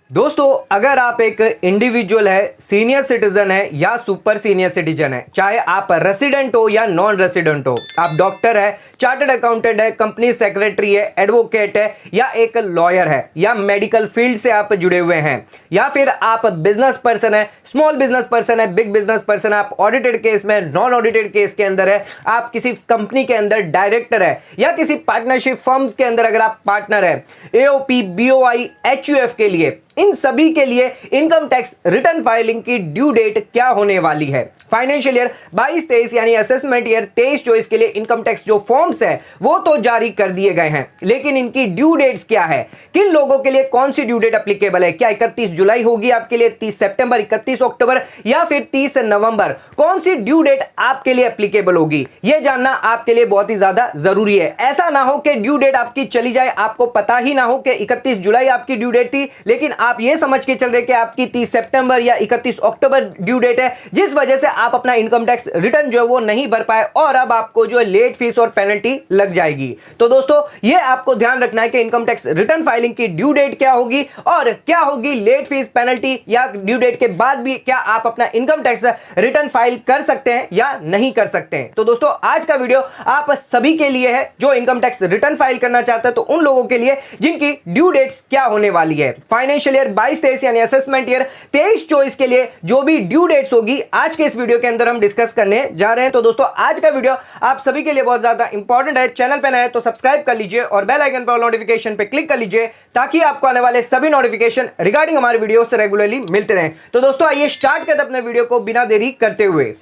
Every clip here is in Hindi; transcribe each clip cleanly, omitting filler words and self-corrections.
दोस्तों, अगर आप एक इंडिविजुअल है, सीनियर सिटीजन है या सुपर सीनियर सिटीजन है, चाहे आप रेसिडेंट हो या नॉन रेसिडेंट हो, आप डॉक्टर है, चार्टर्ड अकाउंटेंट है, कंपनी सेक्रेटरी है, एडवोकेट है या एक लॉयर है या मेडिकल फील्ड से आप जुड़े हुए हैं या फिर आप बिजनेस पर्सन है, स्मॉल बिजनेस पर्सन है, बिग बिजनेस पर्सन है, आप ऑडिटेड केस में, नॉन ऑडिटेड केस के अंदर है, आप किसी कंपनी के अंदर डायरेक्टर है या किसी पार्टनरशिप फर्म्स के अंदर अगर आप पार्टनर है, एओपी, बीओआई, एचयूएफ के लिए, इन सभी के लिए इनकम टैक्स रिटर्न फाइलिंग की ड्यू डेट क्या होने वाली है। फाइनेंशियल ईयर 22-23 यानी असेसमेंट ईयर 23-24 के लिए इनकम टैक्स जो फॉर्म्स है वो तो जारी कर दिए गए हैं, लेकिन इनकी ड्यू डेट्स क्या है, किन लोगों के लिए कौन सी ड्यू डेट एप्लीकेबल है, क्या 31 जुलाई होगी आपके लिए, 30 सितंबर, 31 अक्टूबर या फिर 30 नवंबर, कौन सी ड्यू डेट आपके लिए एप्लीकेबल होगी, यह जानना आपके लिए बहुत ही ज्यादा जरूरी है। ऐसा ना हो कि ड्यू डेट आपकी चली जाए, आपको पता ही ना हो कि 31 जुलाई आपकी ड्यू डेट थी, लेकिन आप ये समझ के चल रहे कि आपकी 30 सितंबर या 31 अक्टूबर ड्यू डेट है, जिस वजह से आप अपना इनकम टैक्स रिटर्न जो है वो नहीं भर पाए और अब आपको जो है लेट फीस और पेनल्टी लग जाएगी। तो दोस्तों, ये आपको ध्यान रखना है कि इनकम टैक्स रिटर्न फाइलिंग की ड्यू डेट क्या होगी और क्या होगी लेट फीस, पेनल्टी या ड्यू डेट के बाद भी क्या आप अपना इनकम टैक्स रिटर्न फाइल कर सकते हैं या नहीं कर सकते हैं। तो दोस्तों, आज का वीडियो आप सभी के लिए है जो इनकम टैक्स रिटर्न फाइल करना चाहते हैं, तो उन लोगों के लिए जिनकी ड्यू डेट्स क्या होने वाली है। फाइनेंशियल ईयर 22-23 यानी असेसमेंट ईयर 23-24 के लिए जो भी ड्यू डेट्स होगी आज के इस वीडियो के अंदर हम डिस्कस करने जा रहे हैं। तो दोस्तों, आज का वीडियो आप सभी के लिए बहुत ज्यादा इंपॉर्टेंट है। चैनल पे नए हैं तो सब्सक्राइब कर लीजिए और बेल आइकन पर नोटिफिकेशन पे क्लिक कर लीजिए ताकि आपको आने वाले सभी नोटिफिकेशन रिगार्डिंग हमारे वीडियो से रेगुलरली मिलते रहें। तो दोस्तों, आइए स्टार्ट करते हैं अपने वीडियो को बिना देरी करते हुए।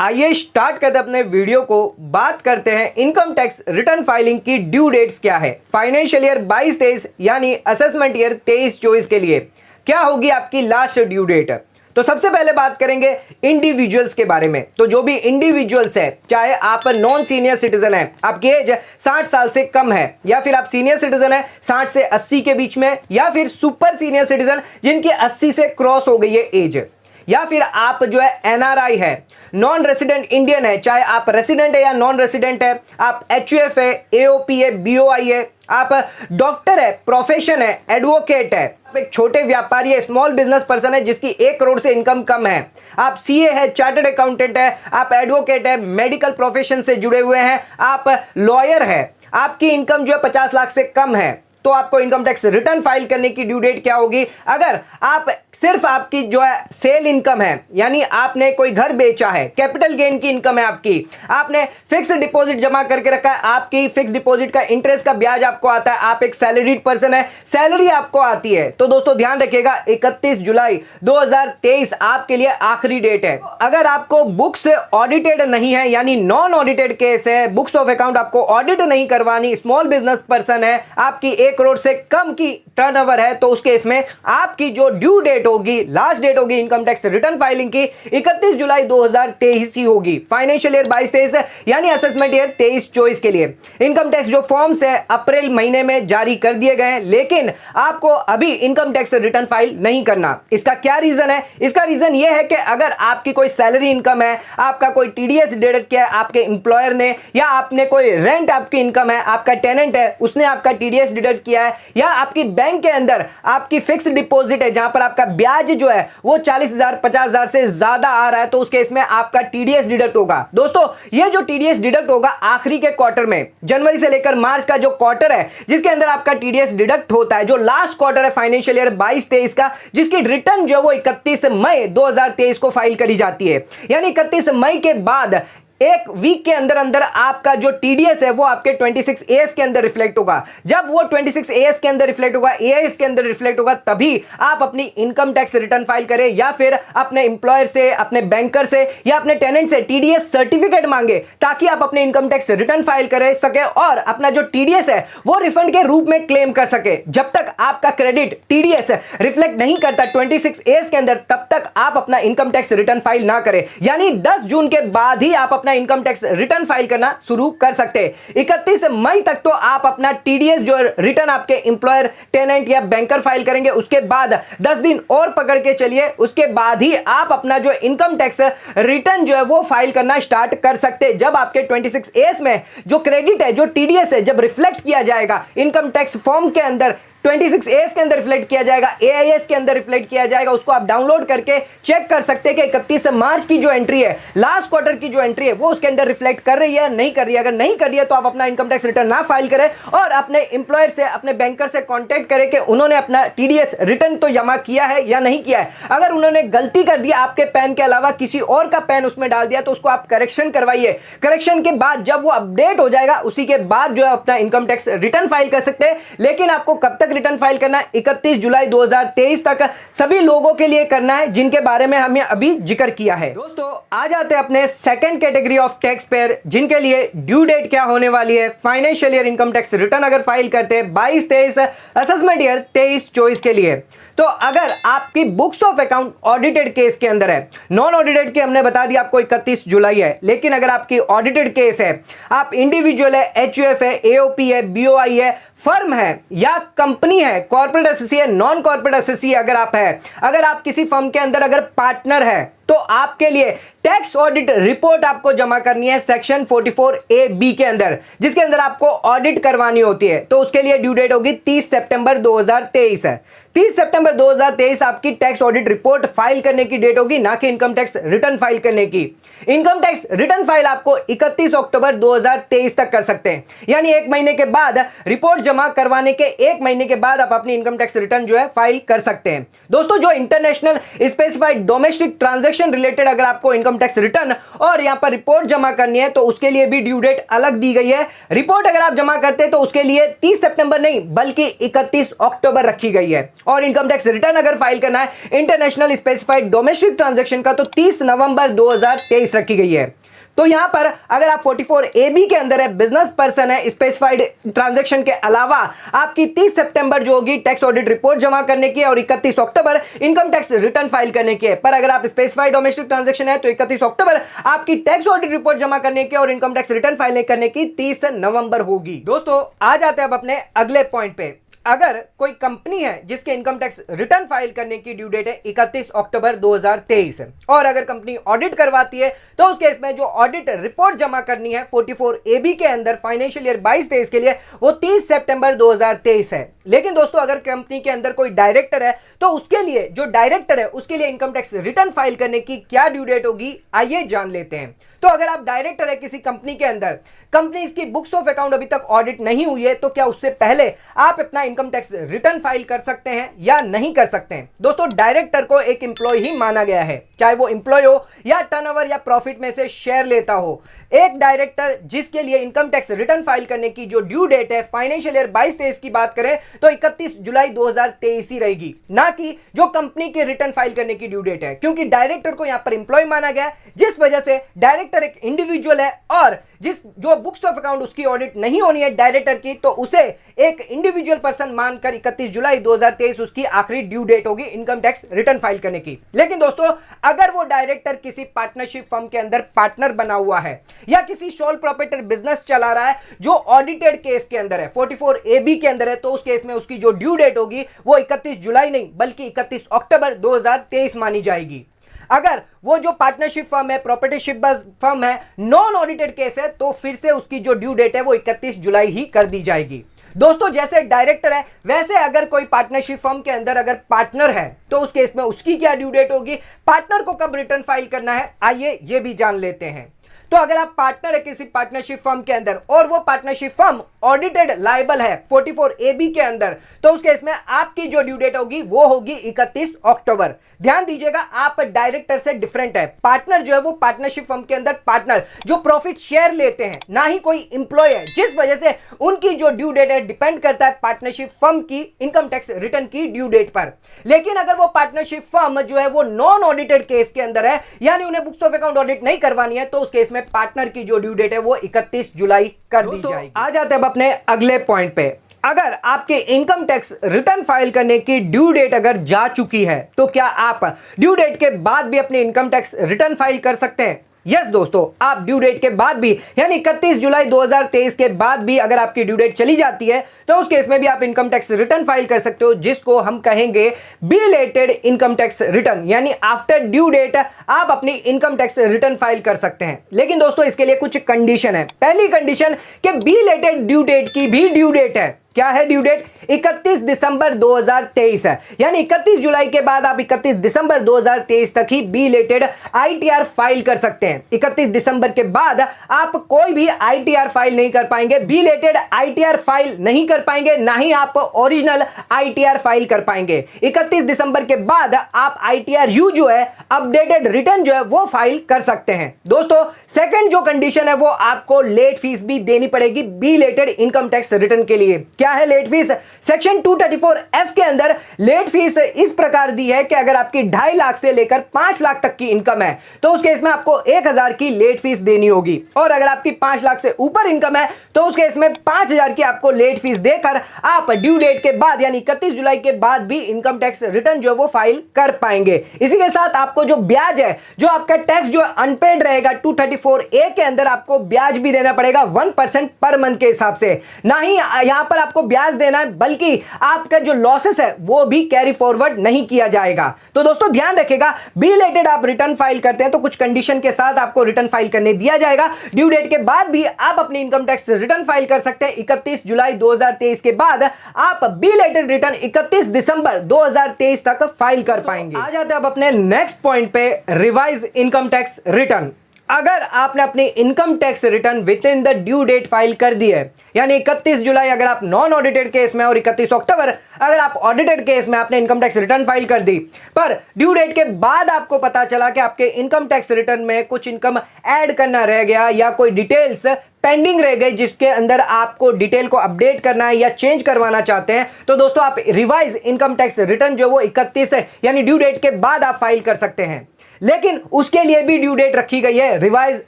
आइए स्टार्ट करते हैं अपने वीडियो को। बात करते हैं इनकम टैक्स रिटर्न फाइलिंग की ड्यू डेट्स क्या है। फाइनेंशियल ईयर 22-23 यानी असेसमेंट ईयर 23-24 के लिए क्या होगी आपकी लास्ट ड्यू डेट। तो सबसे पहले बात करेंगे इंडिविजुअल्स के बारे में। तो जो भी इंडिविजुअल्स है, चाहे आप नॉन सीनियर सिटीजन है, आपकी एज 60 साल से कम है, या फिर आप सीनियर सिटीजन है 60 से 80 के बीच में, या फिर सुपर सीनियर सिटीजन जिनकी 80 से क्रॉस हो गई है एज, या फिर आप जो है एनआरआई है, नॉन रेसिडेंट इंडियन है, चाहे आप रेसिडेंट है या नॉन रेसिडेंट है, आप एचयूएफ है, एओपी है, बीओआई है, आप डॉक्टर है, प्रोफेशन है, एडवोकेट है, आप एक छोटे व्यापारी है, स्मॉल बिजनेस पर्सन है जिसकी 1 करोड़ से इनकम कम है, आप सीए है, चार्टर्ड अकाउंटेंट है, आप एडवोकेट है, मेडिकल प्रोफेशन से जुड़े हुए हैं, आप लॉयर है, आपकी इनकम जो है 50 लाख से कम है, तो आपको इनकम टैक्स रिटर्न फाइल करने की ड्यू डेट क्या होगी। अगर आप सिर्फ आपकी जो है सेल इनकम है, यानी आपने कोई घर बेचा है, कैपिटल गेन की इनकम है आपकी, आपने फिक्स डिपॉजिट जमा करके रखा है, आपकी फिक्स डिपॉजिट का इंटरेस्ट का ब्याज आपको आता है, आप एक सैलरीड पर्सन है, सैलरी आपको आती है, तो दोस्तों ध्यान रखिएगा 31 जुलाई 2023 आपके लिए आखिरी डेट है। अगर आपको बुक्स ऑडिटेड नहीं है, यानी नॉन ऑडिटेड केस है, बुक्स ऑफ अकाउंट आपको ऑडिट नहीं करवानी, स्मॉल बिजनेस पर्सन है, आपकी 1 करोड़ से कम की टर्नओवर है, तो उस केस में आपकी जो ड्यू डेट होगी, लास्ट डेट होगी इनकम टैक्स रिटर्न फाइलिंग की 31 जुलाई 2023 ही होगी। फाइनेंशियल ईयर 22-23 यानी असेसमेंट ईयर 23-24 के लिए इनकम टैक्स जो फॉर्म्स है अप्रैल महीने में जारी कर दिए गए हैं, लेकिन आपको अभी इनकम टैक्स रिटर्न फाइल नहीं करना। इसका क्या रीजन है? इसका रीजन यह है कि अगर आपकी कोई सैलरी इनकम है, आपका कोई टीडीएस डिडक्ट किया है आपके एम्प्लॉयर ने, या आपने कोई रेंट आपकी इनकम है, आपका टेनेंट है उसने आपका टीडीएस डिडक्ट किया है, या आपकी बैंक के अंदर आपकी फिक्स डिपॉजिट है जहां पर आपका ब्याज जो है वो 40,000 50,000 से ज्यादा आ रहा है, तो उस केस में आपका टीडीएस डिडक्ट होगा। दोस्तों, ये जो टीडीएस डिडक्ट होगा आखिरी के क्वार्टर में, जनवरी से लेकर मार्च का जो क्वार्टर है जिसके अंदर आपका टीडीएस डिडक्ट होता है, जो लास्ट क्वार्टर है फाइनेंशियल ईयर 22-23 का, जिसकी रिटर्न जो है वो 31 मई 2023 को फाइल करी जाती है। यानी 31 मई के बाद 1 वीक के अंदर अंदर आपका जो टीडीएस है वो आपके 26 एएस के अंदर रिफ्लेक्ट होगा। जब वो 26 एएस के अंदर रिफ्लेक्ट होगा, एएस के अंदर रिफ्लेक्ट होगा, तभी आप अपनी इनकम टैक्स रिटर्न फाइल करें, या फिर अपने एम्प्लॉयर से, अपने बैंकर से या अपने टेनेंट से टीडीएस सर्टिफिकेट मांगे ताकि आप अपने इनकम टैक्स रिटर्न फाइल कर सके और अपना जो टीडीएस है वो रिफंड के रूप में क्लेम कर सके। जब तक आपका क्रेडिट टीडीएस रिफ्लेक्ट नहीं करता 26 एएस के अंदर, तब तक आप अपना इनकम टैक्स रिटर्न फाइल ना करें। यानी 10 जून के बाद ही आप अपना अपना इनकम टैक्स रिटर्न फाइल करना शुरू कर सकते हैं। 31 मई तक तो आप अपना टीडीएस जो रिटर्न आपके एम्प्लॉयर, टेनेंट या बैंकर फाइल करेंगे। उसके बाद 10 दिन और पकड़ के चलिए, उसके बाद ही आप अपना जो इनकम टैक्स रिटर्न जो है वो फाइल करना स्टार्ट कर सकते हैं। जब आपके 26A में जो क्रेडिट है, जो टीडीएस है, जब रिफ्लेक्ट किया जाएगा इनकम टैक्स फॉर्म के अंदर, 26A के अंदर रिफ्लेक्ट किया जाएगा, AIS के अंदर रिफ्लेक्ट किया जाएगा, उसको आप डाउनलोड करके चेक कर सकते हैं कि 31 मार्च की जो एंट्री है, लास्ट क्वार्टर की जो एंट्री है, वो उसके अंदर रिफ्लेक्ट कर रही है, नहीं कर रही है। अगर नहीं कर रही है तो आप अपना इनकम टैक्स रिटर्न ना फाइल करें और अपने एम्प्लॉयर से, अपने बैंकर से कॉन्टेक्ट करें कि उन्होंने अपना टीडीएस रिटर्न तो जमा किया है या नहीं किया है। अगर उन्होंने गलती कर दिया, आपके पैन के अलावा किसी और का पैन उसमें डाल दिया, तो उसको आप करेक्शन करवाइए। करेक्शन के बाद जब वो अपडेट हो जाएगा, उसी के बाद जो है अपना इनकम टैक्स रिटर्न फाइल कर सकते हैं। लेकिन आपको कब तक रिटर्न फाइल करना है? 31 जुलाई 2023 तक सभी लोगों के लिए करना है, जिनके बारे में हमने अभी जिक्र किया है। दोस्तों, आ जाते हैं अपने second category of tax payer, जिनके लिए ड्यू डेट क्या होने वाली है। Financial year income tax return अगर फाइल करते हैं 22-23, असेसमेंट ईयर 23-24 के लिए, तो अगर आपकी books of account audited case के अंदर है, नॉन ऑडिटेड की हमने बता दिया आपको 31 जुलाई है, लेकिन अगर आपकी ऑडिटेड केस है, आप इंडिविजुअल है, एचयूएफ है, एओपी है, बीओआई है, फर्म है या कंपनी है, कॉर्पोरेट एसएससी है, नॉन कॉर्पोरेट एसएससी अगर आप है, अगर आप किसी फर्म के अंदर अगर पार्टनर है, तो आपके लिए टैक्स ऑडिट रिपोर्ट आपको जमा करनी है सेक्शन 44A(b) के अंदर, जिसके अंदर आपको ऑडिट करवानी होती है। तो उसके लिए ड्यू डेट होगी 30 सितंबर 2023 है। 30 सितंबर 2023 आपकी टैक्स ऑडिट रिपोर्ट फाइल करने की डेट होगी, ना कि इनकम टैक्स रिटर्न फाइल करने की। इनकम टैक्स रिटर्न फाइल आपको 31 अक्टूबर 2023 तक कर सकते हैं, यानी 1 महीने के बाद, रिपोर्ट जमा करवाने के 1 महीने के बाद आप अपनी इनकम टैक्स रिटर्न जो है फाइल कर सकते हैं। दोस्तों, जो international specified domestic transaction related अगर आपको इनकम टैक्स रिटर्न और यहां पर रिपोर्ट जमा करनी है, तो उसके लिए भी ड्यू डेट अलग दी गई है। रिपोर्ट अगर आप जमा करते हैं तो उसके लिए 30 सितंबर नहीं बल्कि 31 अक्टूबर रखी गई है, और इनकम टैक्स रिटर्न अगर फाइल करना है इंटरनेशनल स्पेसिफाइड डोमेस्टिक ट्रांजैक्शन का, तो 30 नवंबर 2023 रखी गई है। तो यहां पर अगर आप 44AB के अंदर है, बिजनेस पर्सन है, स्पेसिफाइड ट्रांजैक्शन के अलावा आपकी 30 सितंबर जो होगी टैक्स ऑडिट रिपोर्ट जमा करने की है, और 31 अक्टूबर इनकम टैक्स रिटर्न फाइल करने की है। पर अगर आप स्पेसिफाइड डोमेस्टिक ट्रांजैक्शन है, तो 31 अक्टूबर आपकी टैक्स ऑडिट रिपोर्ट जमा करने की और इनकम टैक्स रिटर्न फाइल करने की 30 नवंबर होगी। दोस्तों, आ जाते हैं अब अपने अगले पॉइंट पे। अगर कोई कंपनी है जिसके इनकम टैक्स रिटर्न फाइल करने की ड्यू डेट है 31 अक्टूबर 2023 है, और अगर कंपनी ऑडिट करवाती है, तो उस केस में जो ऑडिट रिपोर्ट जमा करनी है 44AB के अंदर फाइनेंशियल ईयर 22-23 के लिए, वो 30 सितंबर 2023 है। लेकिन दोस्तों, अगर कंपनी के अंदर कोई डायरेक्टर है, तो उसके लिए, जो डायरेक्टर है, उसके लिए इनकम टैक्स रिटर्न फाइल करने की क्या ड्यू डेट होगी, आइए जान लेते हैं। तो अगर आप डायरेक्टर है किसी कंपनी के अंदर, कंपनी इसकी बुक्स ऑफ अकाउंट अभी तक ऑडिट नहीं हुई है, तो क्या उससे पहले आप अपना इनकम टैक्स रिटर्न फाइल कर सकते हैं या नहीं कर सकते हैं? दोस्तों, डायरेक्टर को एक एम्प्लॉय ही माना गया है, चाहे वो एम्प्लॉय हो या टर्नओवर या प्रॉफिट में से शेयर लेता हो। एक डायरेक्टर जिसके लिए इनकम टैक्स रिटर्न फाइल करने की जो ड्यू डेट है फाइनेंशियल ईयर 22-23 की बात करें, तो 31 जुलाई 2023 ही रहेगी, ना कि जो कंपनी के रिटर्न फाइल करने की ड्यू डेट है, क्योंकि डायरेक्टर को यहां पर एम्प्लॉय माना गया है, जिस वजह से डायरेक्टर एक इंडिविजुअल है, और जो बुक्स ऑफ अकाउंट उसकी ऑडिट नहीं होनी है डायरेक्टर की, तो उसे एक इंडिविजुअल पर्सन मानकर 31 जुलाई 2023 उसकी आखिरी ड्यू डेट होगी इनकम टैक्स रिटर्न फाइल करने की। लेकिन दोस्तों, अगर वो डायरेक्टर किसी पार्टनरशिप फर्म के अंदर पार्टनर बना हुआ है, या किसी सोल प्रोप्राइटर बिजनेस चला रहा है जो ऑडिटेड केस के अंदर है, 44AB के अंदर है, तो उस केस में उसकी जो ड्यू डेट होगी वो 31 जुलाई नहीं बल्कि 31 अक्टूबर 2023 मानी जाएगी। अगर वो जो पार्टनरशिप फर्म है, प्रॉपर्टीशिप फर्म है, नॉन ऑडिटेड केस है, तो फिर से उसकी जो ड्यू डेट है वो 31 जुलाई ही कर दी जाएगी। दोस्तों, जैसे डायरेक्टर है, वैसे अगर कोई पार्टनरशिप फर्म के अंदर अगर पार्टनर है, तो उस केस में उसकी क्या ड्यू डेट होगी, पार्टनर को कब रिटर्न फाइल करना है, आइए ये भी जान लेते हैं। तो अगर आप पार्टनर है किसी पार्टनरशिप फर्म के अंदर और वो पार्टनरशिप फर्म ऑडिटेड लायबल है 44AB के अंदर, तो उस केस में आपकी जो ड्यू डेट होगी वो होगी 31 अक्टूबर। ध्यान दीजिएगा, आप डायरेक्टर से डिफरेंट है। पार्टनर जो है वो पार्टनरशिप फर्म के अंदर पार्टनर जो प्रॉफिट शेयर लेते हैं, ना ही कोई इंप्लॉय है, जिस वजह से उनकी जो ड्यू डेट है डिपेंड करता है पार्टनरशिप फर्म की इनकम टैक्स रिटर्न की ड्यू डेट पर। लेकिन अगर वो पार्टनरशिप फर्म जो है वो नॉन ऑडिटेड केस के अंदर है, यानी उन्हें बुक्स ऑफ अकाउंट ऑडिट नहीं करवानी है, तो उस केस में पार्टनर की जो ड्यू डेट है वो 31 जुलाई कर दी जाएगी। आ जाते हैं अब अपने अगले पॉइंट पे। अगर आपके इनकम टैक्स रिटर्न फाइल करने की ड्यू डेट अगर जा चुकी है, तो क्या आप ड्यू डेट के बाद भी अपने इनकम टैक्स रिटर्न फाइल कर सकते हैं? यस दोस्तों, आप ड्यू डेट के बाद भी यानी 31 जुलाई 2023 के बाद भी अगर आपकी ड्यू डेट चली जाती है तो उस केस में भी आप इनकम टैक्स रिटर्न फाइल कर सकते हो, जिसको हम कहेंगे बिलेटेड इनकम टैक्स रिटर्न, यानी आफ्टर ड्यू डेट आप अपनी इनकम टैक्स रिटर्न फाइल कर सकते हैं। लेकिन दोस्तों इसके लिए कुछ कंडीशन है। पहली कंडीशन कि बिलेटेड ड्यू डेट की भी ड्यू डेट है। क्या है ड्यू डेट? 31 दिसंबर 2023 है, यानी 31 जुलाई के बाद आप 31 दिसंबर 2023 तक ही बिलेटेड आईटीआर फाइल कर सकते हैं। 31 दिसंबर के बाद आप कोई भी आईटीआर फाइल नहीं कर पाएंगे, बिलेटेड आईटीआर फाइल नहीं कर पाएंगे, ना ही आप ओरिजिनल आईटीआर फाइल कर पाएंगे। 31 दिसंबर के बाद आप आईटीआर यू जो है, अपडेटेड रिटर्न जो है वो फाइल कर सकते हैं। दोस्तों सेकंड जो कंडीशन है वो आपको लेट फीस भी देनी पड़ेगी बिलेटेड इनकम टैक्स रिटर्न के लिए। क्या है लेट फीस? सेक्शन 234F के अंदर लेट फीस इस प्रकार दी है कि अगर आपकी 2.5 लाख से लेकर 5 लाख तक की इनकम है तो उस केस में आपको 1000 की लेट फीस देनी होगी, और अगर आपकी 5 लाख से ऊपर इनकम है तो उस केस में 5000 की आपको लेट फीस देकर आप ड्यू डेट के बाद यानी 31 जुलाई के बाद भी इनकम टैक्स रिटर्न जो है वो फाइल कर पाएंगे। इसी के साथ आपको जो ब्याज है, जो आपका टैक्स जो अनपेड रहेगा 234A के अंदर आपको ब्याज भी देना पड़ेगा 1% पर मंथ के हिसाब से। ना ही यहां पर आपको ब्याज देना है बल्कि आपका जो लॉसेस है वो भी कैरी फॉरवर्ड नहीं किया जाएगा। तो दोस्तों ध्यान रखिएगा, बिलेटेड आप रिटर्न फाइल करते हैं तो कुछ कंडीशन के साथ आपको रिटर्न फाइल करने दिया जाएगा। ड्यू डेट के बाद भी आप अपनी इनकम टैक्स रिटर्न फाइल कर सकते हैं। 31 जुलाई 2023 के बाद आप बिलेटेड रिटर्न 31 दिसंबर 2023 तक फाइल कर पाएंगे। आ जाते हैं अब अपने नेक्स्ट पॉइंट पे, रिवाइज इनकम टैक्स रिटर्न। अगर आपने अपनी income tax return within the due date file कर दी है, यानी 31 जुलाई अगर आप नॉन ऑडिटेड केस में और 31 अक्टूबर अगर आप ऑडिटेड केस में आपने इनकम टैक्स रिटर्न फाइल कर दी, पर ड्यू डेट के बाद आपको पता चला कि आपके इनकम टैक्स रिटर्न में कुछ इनकम ऐड करना रह गया या कोई डिटेल्स पेंडिंग रह गई जिसके अंदर आपको डिटेल को अपडेट करना है या चेंज करवाना चाहते हैं, तो दोस्तों आप रिवाइज इनकम टैक्स रिटर्न जो वो 31 है यानी ड्यू डेट के बाद आप फाइल कर सकते हैं। लेकिन उसके लिए भी ड्यू डेट रखी गई है रिवाइज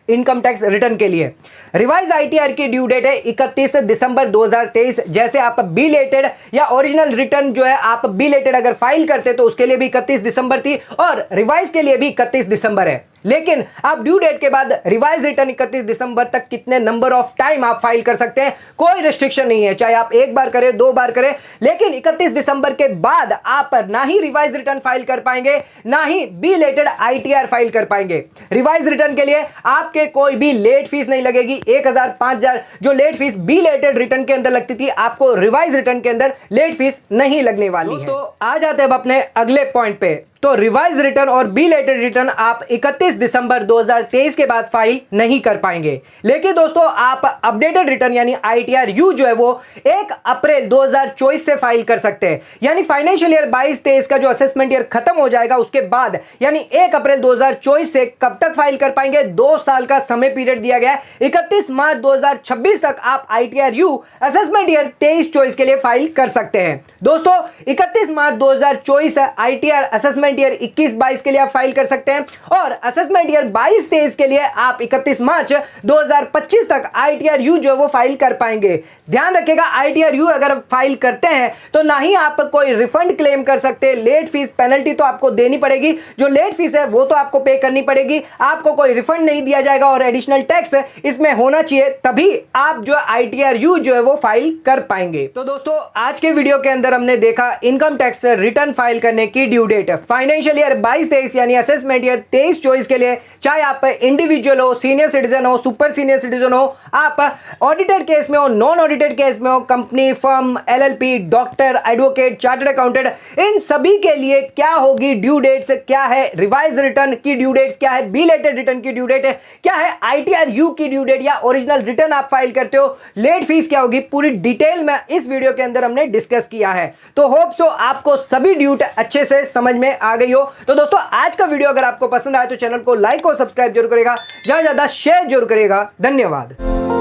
इनकम टैक्स रिटर्न के लिए। रिवाइज आईटीआर की ड्यू डेट है 31 दिसंबर 2023। जैसे आप बिलेटेड या ओरिजिनल रिटर्न जो है आप बिलेटेड अगर फाइल करते तो उसके लिए भी 31 दिसंबर थी और रिवाइज के लिए भी 31 दिसंबर है। लेकिन आप ड्यू डेट के बाद रिवाइज रिटर्न 31 दिसंबर तक कितने नंबर ऑफ टाइम आप फाइल कर सकते हैं, कोई रिस्ट्रिक्शन नहीं है, चाहे आप एक बार करें 2 बार करें। लेकिन 31 दिसंबर के बाद आप ना ही रिवाइज रिटर्न फाइल कर पाएंगे ना ही बिलेटेड आईटीआर फाइल कर पाएंगे। रिवाइज रिटर्न के लिए आपके कोई भी लेट फीस नहीं लगेगी। 1000 5000 जो लेट फीस बिलेटेड रिटर्न के अंदर लगती थी, आपको रिवाइज रिटर्न के अंदर लेट फीस नहीं लगने वाली है। तो आ जाते हैं अब अपने अगले पॉइंट पे। तो रिवाइज रिटर्न और बिलेटेड रिटर्न आप 31 दिसंबर 2023 के बाद फाइल नहीं कर पाएंगे। लेकिन दोस्तों आप अपडेटेड रिटर्न यानी आईटीआर यू जो है वो 1 अप्रैल 2024 से फाइल कर सकते हैं। यानी फाइनेंशियल ईयर 22-23 का जो असेसमेंट ईयर खत्म हो जाएगा उसके बाद यानी 1 अप्रैल 2024 से कब तक फाइल कर पाएंगे? 2 साल का समय पीरियड दिया गया है। 31 मार्च 2026 तक आप आईटीआर यू असेसमेंट ईयर 23-24 के लिए फाइल कर सकते हैं। दोस्तों 31 मार्च 2024 आईटीआर असेसमेंट ईयर 21-22 के लिए आप फाइल कर सकते हैं और असेसमेंट ईयर 22-23 के लिए आप 31 मार्च 2025 तक आईटीआर यू जो है वो फाइल कर पाएंगे। ध्यान रखिएगा, आईटीआर यू अगर फाइल करते हैं तो ना ही आप कोई रिफंड क्लेम कर सकते, लेट फीस पेनल्टी तो आपको देनी पड़ेगी। जो लेट फीस है वो तो आपको पे करनी पड़ेगी, आपको कोई रिफंड नहीं दिया जाएगा और एडिशनल टैक्स इसमें होना चाहिए, तभी आप जो आईटीआर यू जो है वो फाइल कर पाएंगे। तो दोस्तों आज के वीडियो के अंदर हमने देखा इनकम टैक्स रिटर्न फाइल करने की ड्यू डेट। फाइनेंशियल ईयर 22-23 यानी असेसमेंट ईयर 23-24 के लिए चाहे आप इंडिविजुअल हो, सीनियर सिटीजन हो, सुपर सीनियर सिटीजन हो, आप ऑडिटेड केस में हो, नॉन ऑडिटेड केस में हो, company, firm, LLP, doctor, advocate, chartered accountant, इन सभी के लिए क्या होगी ड्यू डेट्स, क्या है रिवाइज रिटर्न की ड्यू डेट्स, क्या है बिलेटेड रिटर्न की ड्यू डेट, क्या है आईटीआर यू की ड्यू डेट या ओरिजिनल रिटर्न आप फाइल करते हो, लेट फीस क्या होगी, पूरी डिटेल में इस वीडियो के अंदर हमने डिस्कस किया है। तो होप सो आपको सभी ड्यू अच्छे से समझ में आ गई हो। तो दोस्तों आज का वीडियो अगर आपको पसंद आए तो चैनल को लाइक और सब्सक्राइब जरूर करेगा, ज्यादा से ज्यादा शेयर जरूर करेगा। धन्यवाद।